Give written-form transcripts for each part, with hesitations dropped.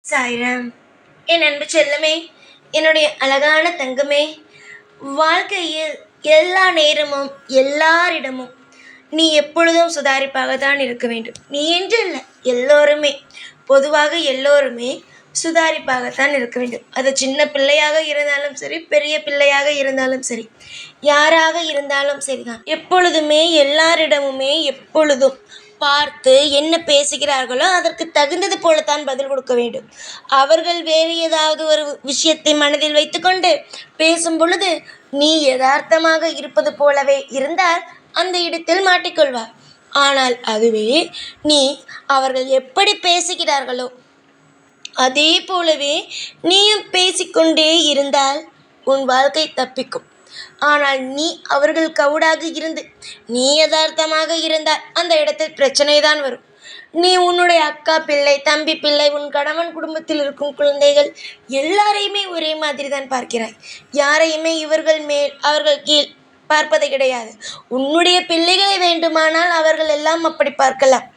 சாய்ராம். என் அன்பு செல்லமே, என்னுடைய அழகான தங்கமே, வாழ்க்கையில் எல்லா நேரமும் எல்லாரிடமும் நீ எப்பொழுதும் சுதாரிப்பாகத்தான் இருக்க வேண்டும். நீ என்று இல்லை, எல்லோருமே, பொதுவாக எல்லோருமே சுதாரிப்பாகத்தான் இருக்க வேண்டும். அது சின்ன பிள்ளையாக இருந்தாலும் சரி, பெரிய பிள்ளையாக இருந்தாலும் சரி, யாராக இருந்தாலும் சரிதான். எப்பொழுதுமே எல்லாரிடமுமே எப்பொழுதும் பார்த்து என்ன பேசுகிறார்களோ அதற்கு தகுந்தது போலத்தான் பதில் கொடுக்க வேண்டும். அவர்கள் வேறு ஏதாவது ஒரு விஷயத்தை மனதில் வைத்துக்கொண்டு பேசும் பொழுது நீ யதார்த்தமாக இருப்பது போலவே இருந்தால் அந்த இடத்தில் மாட்டிக்கொள்வார். ஆனால் அதுவே நீ அவர்கள் எப்படி பேசுகிறார்களோ அதே போலவே நீயும் பேசிக்கொண்டே இருந்தால் உன் வாழ்க்கை தப்பிக்கும். ஆனால் நீ அவர்கள் கவுடாக இருந்து நீ யதார்த்தமாக இருந்தால் அந்த இடத்தில் பிரச்சனை தான் வரும். நீ உன்னுடைய அக்கா பிள்ளை, தம்பி பிள்ளை, உன் கணவன் குடும்பத்தில் இருக்கும் குழந்தைகள் எல்லாரையுமே ஒரே மாதிரி தான் பார்க்கிறாய். யாரையுமே இவர்கள் மேல் அவர்கள் கீழ் பார்ப்பது கிடையாது. உன்னுடைய பிள்ளைகளை வேண்டுமானால் அவர்கள் எல்லாம் அப்படி பார்க்கலாம்.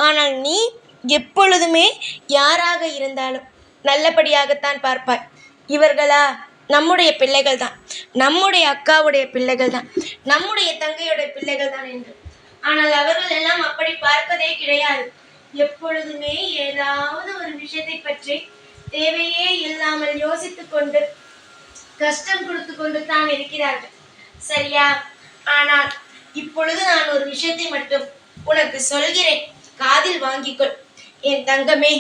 ஆனால் நீ எப்பொழுதுமே யாராக இருந்தாலும் நல்லபடியாகத்தான் பார்ப்பாய். இவர்களா நம்முடைய பிள்ளைகள் தான், நம்முடைய அக்காவுடைய பிள்ளைகள் தான், நம்முடைய தங்கையுடைய பிள்ளைகள் தான் என்று. ஆனால் அவர்கள் எல்லாம் அப்படி பார்ப்பதே கிடையாது. எப்பொழுதுமே ஏதாவது ஒரு விஷயத்தை பற்றி தேவையே இல்லாமல் யோசித்துக் கொண்டு கஷ்டம் கொடுத்து கொண்டு தான் இருக்கிறார்கள். சரியா? ஆனால் இப்பொழுது நான் ஒரு விஷயத்தை மட்டும் உனக்கு சொல்கிறேன், காதில் வாங்கிக்கொள். என் தங்கமே,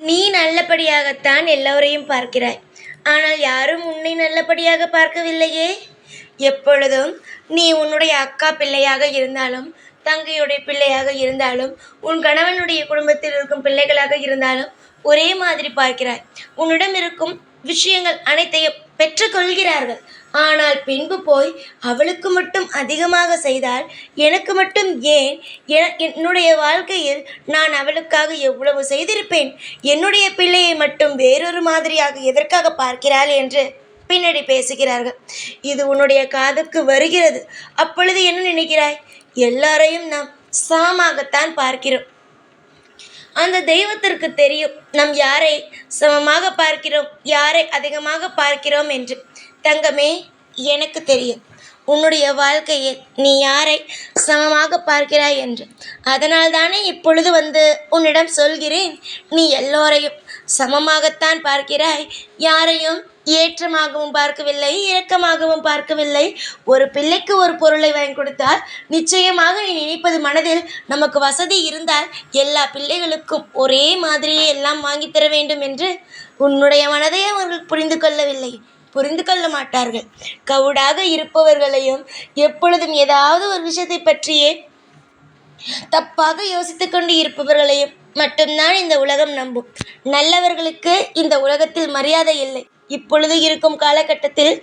நீ நல்லபடியாகத்தான் எல்லோரையும் பார்க்கிறாய். ஆனால் யாரும் உன்னை நல்லபடியாக பார்க்கவில்லையே. எப்பொழுதும் நீ உன்னுடைய அக்கா பிள்ளையாக இருந்தாலும், தங்கையுடைய பிள்ளையாக இருந்தாலும், உன் கணவனுடைய குடும்பத்தில் இருக்கும் பிள்ளைகளாக இருந்தாலும் ஒரே மாதிரி பார்க்கிறாய். உன்னிடம் இருக்கும் விஷயங்கள் அனைத்தையும் பெற்றுக்கொள்கிறார்கள். ஆனால் பின்பு போய் அவளுக்கு மட்டும் அதிகமாக செய்தால் எனக்கு மட்டும் ஏன்? என்னுடைய வாழ்க்கையில் நான் அவளுக்காக எவ்வளவு செய்திருப்பேன், என்னுடைய பிள்ளையை மட்டும் வேறொரு மாதிரியாக எதற்காக பார்க்கிறாள் என்று பின்னாடி பேசுகிறார்கள். இது உன்னுடைய காதுக்கு வருகிறது. அப்பொழுது என்ன நினைக்கிறாய்? எல்லாரையும் நாம் சமமாகத்தான் பார்க்கிறோம். அந்த தெய்வத்திற்கு தெரியும் நாம் யாரை சமமாக பார்க்கிறோம், யாரை அதிகமாக பார்க்கிறோம் என்று. தங்கமே, எனக்கு தெரியும் உன்னுடைய வாழ்க்கையில் நீ யாரை சமமாக பார்க்கிறாய் என்று. அதனால் தானே இப்பொழுது வந்து உன்னிடம் சொல்கிறேன், நீ எல்லோரையும் சமமாகத்தான் பார்க்கிறாய். யாரையும் ஏற்றமாகவும் பார்க்கவில்லை, இரக்கமாகவும் பார்க்கவில்லை. ஒரு பிள்ளைக்கு ஒரு பொருளை வாங்கி கொடுத்தால் நிச்சயமாக நீ நினைப்பது மனதில் நமக்கு வசதி இருந்தால் எல்லா பிள்ளைகளுக்கும் ஒரே மாதிரியே எல்லாம் வாங்கித்தர வேண்டும் என்று உன்னுடைய மனதை அவர்கள் புரிந்து கொள்ளவில்லை, புரிந்து கொள்ள மாட்டார்கள். கவுடாக இருப்பவர்களையும் எப்பொழுதும் ஏதாவது ஒரு விஷயத்தை பற்றியே தப்பாக யோசித்து கொண்டு இருப்பவர்களையும் மட்டும்தான் இந்த உலகம் நம்பும். நல்லவர்களுக்கு இந்த உலகத்தில் மரியாதை இல்லை. இப்பொழுது இருக்கும் காலகட்டத்தில்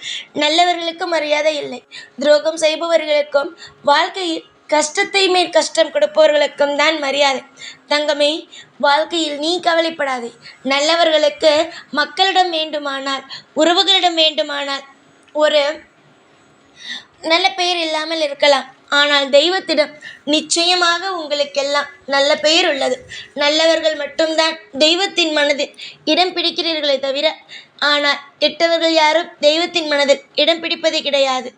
நல்லவர்களுக்கு மரியாதை இல்லை. துரோகம் செய்பவர்களுக்கும் வாழ்க்கையில் கஷ்டத்தை மேல் கஷ்டம் கொடுப்பவர்களுக்கும் தான் மரியாதை. தங்கமே, வாழ்க்கையில் நீ கவலைப்படாதே. நல்லவர்களுக்கு மக்களிடம் வேண்டுமானால், உறவுகளிடம் வேண்டுமானால் ஒரு நல்ல பெயர் இல்லாமல் இருக்கலாம். ஆனால் தெய்வத்திடம் நிச்சயமாக உங்களுக்கெல்லாம் நல்ல பெயர் உள்ளது. நல்லவர்கள் மட்டும்தான் தெய்வத்தின் மனதில் இடம் பிடிக்கிறீர்களே தவிர, ஆனால் கெட்டவர்கள் யாரும் தெய்வத்தின் மனதில் இடம் பிடிப்பதே கிடையாது.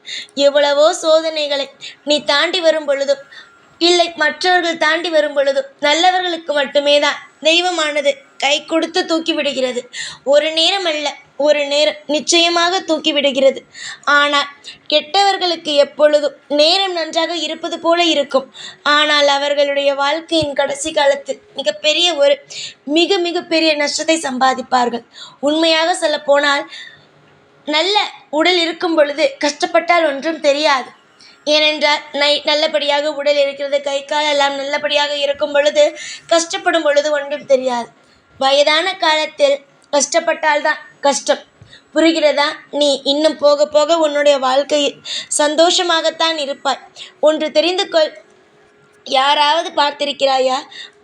எவ்வளவோ சோதனைகளை நீ தாண்டி வரும் பொழுதும், இல்லை மற்றவர்கள் தாண்டி வரும் பொழுதும் நல்லவர்களுக்கு மட்டுமே தான் தெய்வமானது கை கொடுத்து தூக்கி விடுகிறது. ஒரு நேரம் அல்ல, ஒரு நேரம் நிச்சயமாக தூக்கி விடுகிறது. ஆனால் கெட்டவர்களுக்கு எப்பொழுதும் நேரம் நன்றாக இருப்பது போல இருக்கும். ஆனால் அவர்களுடைய வாழ்க்கையின் கடைசி காலத்தில் மிக மிக பெரிய நஷ்டத்தை சம்பாதிப்பார்கள். உண்மையாக சொல்ல போனால், நல்ல உடல் இருக்கும் பொழுது கஷ்டப்பட்டால் ஒன்றும் தெரியாது. ஏனென்றால் நல்லபடியாக உடல் இருக்கிறது, கை கால் எல்லாம் நல்லபடியாக இருக்கும் பொழுது கஷ்டப்படும் பொழுது ஒன்றும் தெரியாது. வயதான காலத்தில் கஷ்டப்பட்டால்தான் கஷ்டம். புரிகிறதா? நீ இன்னும் போக போக உன்னுடைய வாழ்க்கையில் சந்தோஷமாகத்தான் இருப்பாய். ஒன்று தெரிந்து கொள், யாராவது பார்த்திருக்கிறாயா?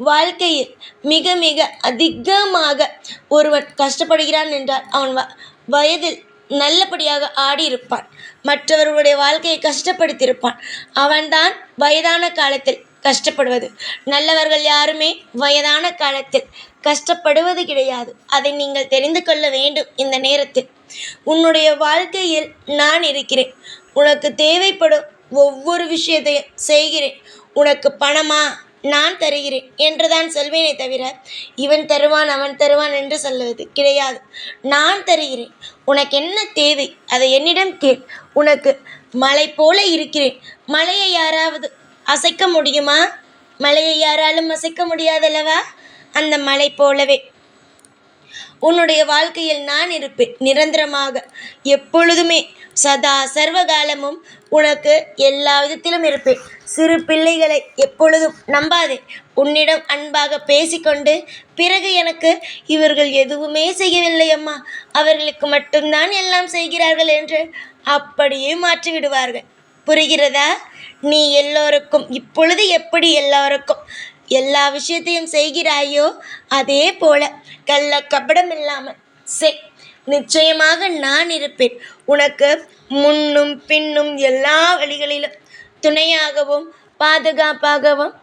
வாழ்க்கையில் மிக மிக அதிகமாக ஒருவன் கஷ்டப்படுகிறான் என்றால் அவன் வயதில் நல்லபடியாக ஆடி இருப்பான், மற்றவர்களுடைய வாழ்க்கையை கஷ்டப்படுத்தியிருப்பான். அவன்தான் வயதான காலத்தில் கஷ்டப்படுவது. நல்லவர்கள் யாருமே வயதான காலத்தில் கஷ்டப்படுவது கிடையாது. அதை நீங்கள் தெரிந்து கொள்ள வேண்டும். இந்த நேரத்தில் உன்னுடைய வாழ்க்கையில் நான் இருக்கிறேன். உனக்கு தேவைப்படும் ஒவ்வொரு விஷயத்தையும் செய்கிறேன். உனக்கு பணமா, நான் தருகிறேன் என்றுதான் சொல்வேனே தவிர இவன் தருவான் அவன் தருவான் என்று சொல்லுவது கிடையாது. நான் தருகிறேன். உனக்கு என்ன தேவை அதை என்னிடம் கேள். உனக்கு மலை போல இருக்கிறேன். மலையை யாராவது அசைக்க முடியுமா? மலையை யாராலும் அசைக்க முடியாதல்லவா? அந்த மலை போலவே உன்னுடைய வாழ்க்கையில் நான் இருப்பேன். நிரந்தரமாக, எப்பொழுதுமே, சதா சர்வகாலமும் உனக்கு எல்லா விதத்திலும் இருப்பேன். சிறு பிள்ளைகளை எப்பொழுதும் நம்பாதே. உன்னிடம் அன்பாக பேசிக்கொண்டு பிறகு எனக்கு இவர்கள் எதுவுமே செய்யவில்லை அம்மா, அவர்களுக்கு மட்டும்தான் எல்லாம் செய்கிறார்கள் என்று அப்படியே மாற்றிவிடுவார்கள். புரிகிறதா? நீ எல்லோருக்கும் இப்பொழுது எப்படி எல்லோருக்கும் எல்லா விஷயத்தையும் செய்கிறாயோ அதே போல கள்ள கபடம் இல்லாமல் செய். நிச்சயமாக நான் இருப்பேன். உனக்கு முன்னும் பின்னும் எல்லா வழிகளிலும் துணையாகவும் பாதுகாப்பாகவும்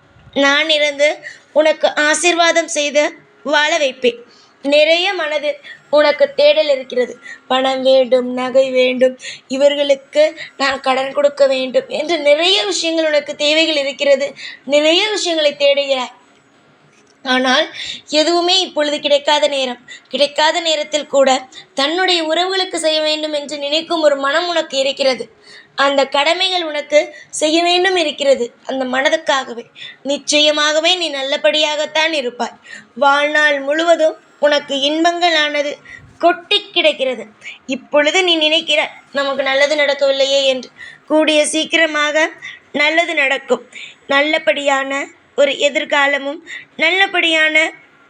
நான் இருந்து உனக்கு ஆசீர்வாதம் செய்து வாழ வைப்பேன். நிறைய மனதில் உனக்கு தேடல் இருக்கிறது. பணம் வேண்டும், நகை வேண்டும், இவர்களுக்கு நான் கடன் கொடுக்க வேண்டும் என்று நிறைய விஷயங்கள் உனக்கு தேவைகள் இருக்கிறது. நிறைய விஷயங்களை தேடுகிறாய். ஆனால் எதுவுமே இப்பொழுது கிடைக்காத நேரம். கிடைக்காத நேரத்தில் கூட தன்னுடைய உறவுகளுக்கு செய்ய வேண்டும் என்று நினைக்கும் ஒரு மனம் உனக்கு இருக்கிறது. அந்த கடமைகள் உனக்கு செய்ய வேண்டும் இருக்கிறது. அந்த மனதுக்காகவே நிச்சயமாகவே நீ நல்லபடியாகத்தான் இருப்பாய். வாழ்நாள் முழுவதும் உனக்கு இன்பங்களானது கொட்டி கிடைக்கிறது. இப்பொழுது நீ நினைக்கிறாய் நமக்கு நல்லது நடக்கவில்லையே என்று. கூடிய சீக்கிரமாக நல்லது நடக்கும். நல்லபடியான ஒரு எதிர்காலமும் நல்லபடியான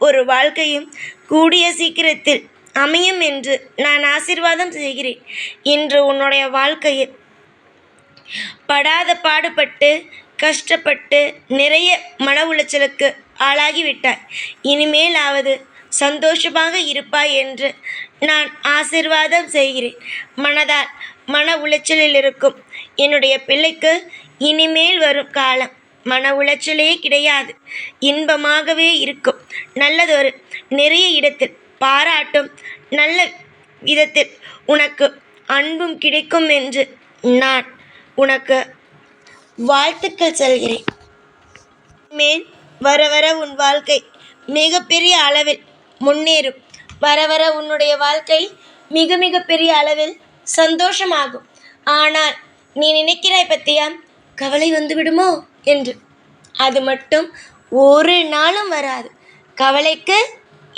ஒரு வாழ்க்கையும் கூடிய சீக்கிரத்தில் அமையும் என்று நான் ஆசீர்வாதம் செய்கிறேன். இன்று உன்னுடைய வாழ்க்கையில் படாத பாடுபட்டு கஷ்டப்பட்டு நிறைய மன உளைச்சலுக்கு ஆளாகிவிட்டாய். இனிமேலாவது சந்தோஷமாக இருப்பாய் என்று நான் ஆசீர்வாதம் செய்கிறேன். மனதால் மன உளைச்சலில் இருக்கும் என்னுடைய பிள்ளைக்கு இனிமேல் வரும் காலம் மன உளைச்சலே கிடையாது. இன்பமாகவே இருக்கும். நல்லதொரு நிறைய இடத்தில் பாராட்டும் நல்ல விதத்தில் உனக்கு அன்பும் கிடைக்கும் என்று நான் உனக்கு வாழ்த்துக்கள் சொல்கிறேன். மேல் வர வர உன் வாழ்க்கை மிகப்பெரிய அளவில் முன்னேறும். வர வர உன்னுடைய வாழ்க்கை மிக மிக பெரிய அளவில் சந்தோஷமாகும். ஆனால் நீ நினைக்கிறாய் பத்தியா, கவலை வந்து விடுமோ என்று. அது மட்டும் ஒரு நாளும் வராது. கவலைக்கு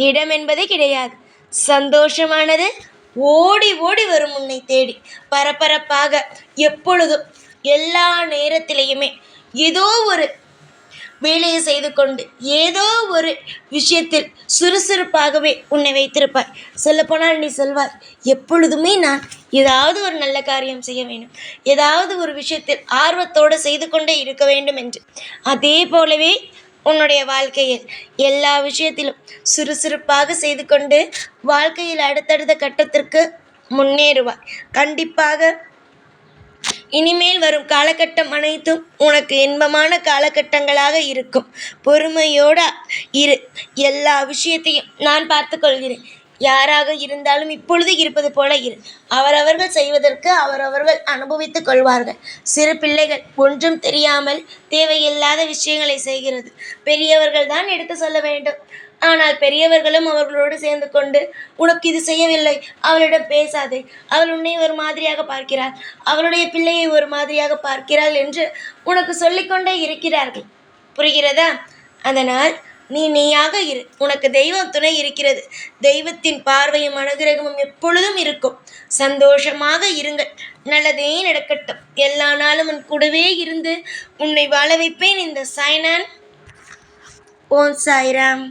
இடம் என்பதே கிடையாது. சந்தோஷமானது ஓடி ஓடி வரும் உன்னை தேடி. பரபரப்பாக எப்பொழுதும் எல்லா நேரத்திலையுமே ஏதோ ஒரு வேலையை செய்து கொண்டு ஏதோ ஒரு விஷயத்தில் சுறுசுறுப்பாகவே உன்னை வைத்திருப்பாய். சொல்லப்போனால் நீ சொல்வாய், எப்பொழுதுமே நான் ஏதாவது ஒரு நல்ல காரியம் செய்ய வேண்டும், ஏதாவது ஒரு விஷயத்தில் ஆர்வத்தோடு செய்து கொண்டே இருக்க வேண்டும் என்று. அதே போலவே உன்னுடைய வாழ்க்கையில் எல்லா விஷயத்திலும் சுறுசுறுப்பாக செய்து கொண்டு வாழ்க்கையில் அடுத்தடுத்த கட்டத்திற்கு முன்னேறுவாய். கண்டிப்பாக இனிமேல் வரும் காலகட்டம் அனைத்தும் உனக்கு இன்பமான காலகட்டங்களாக இருக்கும். பொறுமையோடு இரு. எல்லா விஷயத்தையும் நான் பார்த்து கொள்கிறேன். யாராக இருந்தாலும் இப்பொழுது இருப்பது போல இரு. அவரவர்கள் செய்வதற்கு அவரவர்கள் அனுபவித்துக் கொள்வார்கள். சிறு பிள்ளைகள் ஒன்றும் தெரியாமல் தேவையில்லாத விஷயங்களை செய்கிறது. பெரியவர்கள் தான் எடுத்து சொல்ல வேண்டும். ஆனால் பெரியவர்களும் அவர்களோடு சேர்ந்து கொண்டு, உனக்கு இது செய்யவில்லை, அவளிடம் பேசாதே, அவள் உன்னை ஒரு மாதிரியாக பார்க்கிறாள், அவளுடைய பிள்ளையை ஒரு மாதிரியாக பார்க்கிறாள் என்று உனக்கு சொல்லிக்கொண்டே இருக்கிறார்கள். புரிகிறதா? அதனால் நீ நீயாக இரு. உனக்கு தெய்வம் துணை இருக்கிறது. தெய்வத்தின் பார்வையும் அனுகிரகமும் எப்பொழுதும் இருக்கும். சந்தோஷமாக இருங்கள். நல்லதே நடக்கட்டும். எல்லா நாளும் உன் கூடவே இருந்து உன்னை வாழ வைப்பேன். இந்த சாய்நான். ஓம் சாய்ராம்.